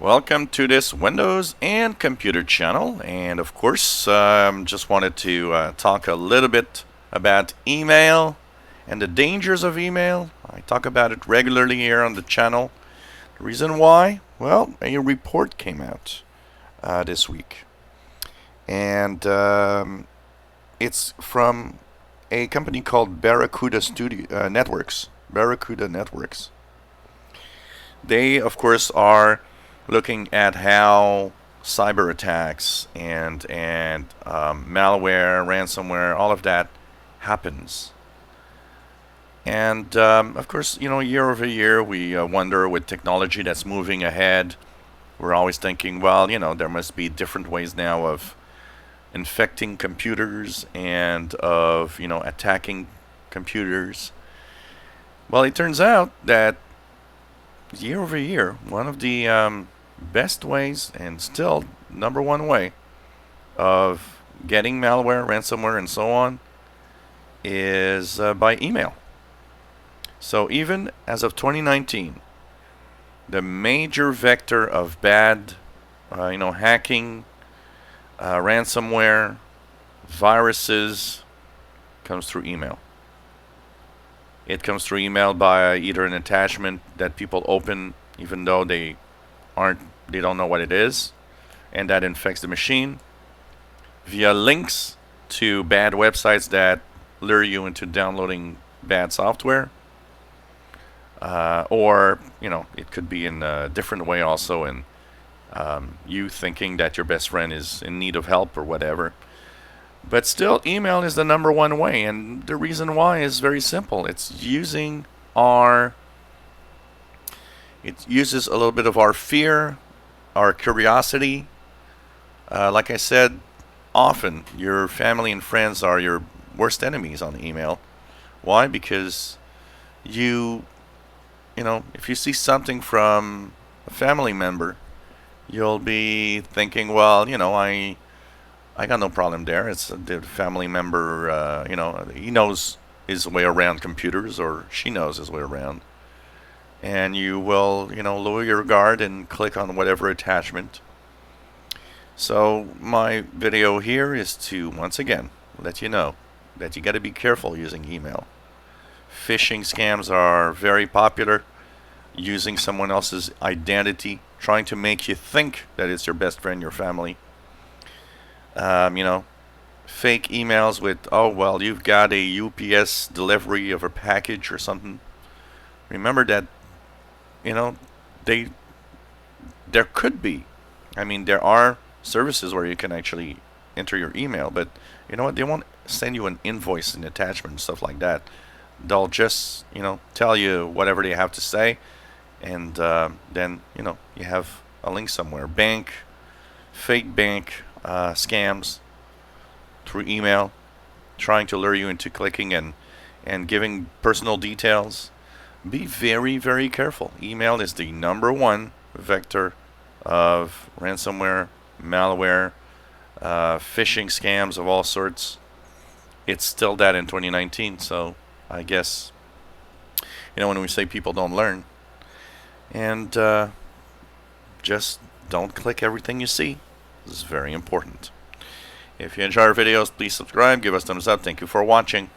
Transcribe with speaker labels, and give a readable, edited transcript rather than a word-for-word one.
Speaker 1: Welcome to this Windows and computer channel, and of course just wanted to talk a little bit about email and the dangers of email. I talk about it regularly here on the channel. The reason why? Well, a report came out this week, and it's from a company called Barracuda Networks. They, of course, are looking at how cyber attacks and malware, ransomware, all of that happens. And of course, year over year, we wonder with technology that's moving ahead. We're always thinking, well, there must be different ways now of infecting computers and of attacking computers. Well, it turns out that year over year, one of the best ways, and still number one way, of getting malware, ransomware, and so on is by email. So even as of 2019, the major vector of bad, hacking, ransomware, viruses comes through email. It comes through email by either an attachment that people open even though they don't know what it is, and that infects the machine, via links to bad websites that lure you into downloading bad software, or it could be in a different way also, in you thinking that your best friend is in need of help or whatever. But still, email is the number one way, and the reason why is very simple. It uses a little bit of our fear, our curiosity. Like I said, often your family and friends are your worst enemies on email. Why? Because if you see something from a family member, you'll be thinking, well, I got no problem there. It's the family member, he knows his way around computers, or she knows his way around. And you will, lower your guard and click on whatever attachment. So my video here is to, once again, let you know that you got to be careful using email. Phishing scams are very popular. Using someone else's identity, trying to make you think that it's your best friend, your family. Fake emails with, oh, well, you've got a UPS delivery of a package or something. Remember that, there could be, there are services where you can actually enter your email, but you know what? They won't send you an invoice and attachment and stuff like that. They'll just, tell you whatever they have to say, and then, you have a link somewhere. Fake bank scams through email, trying to lure you into clicking and giving personal details. Be very, very careful. Email is the number one vector of ransomware, malware, phishing scams of all sorts. It's still that in 2019, so I guess, when we say people don't learn, and just don't click everything you see. This is very important. If you enjoy our videos, please subscribe, give us thumbs up. Thank you for watching.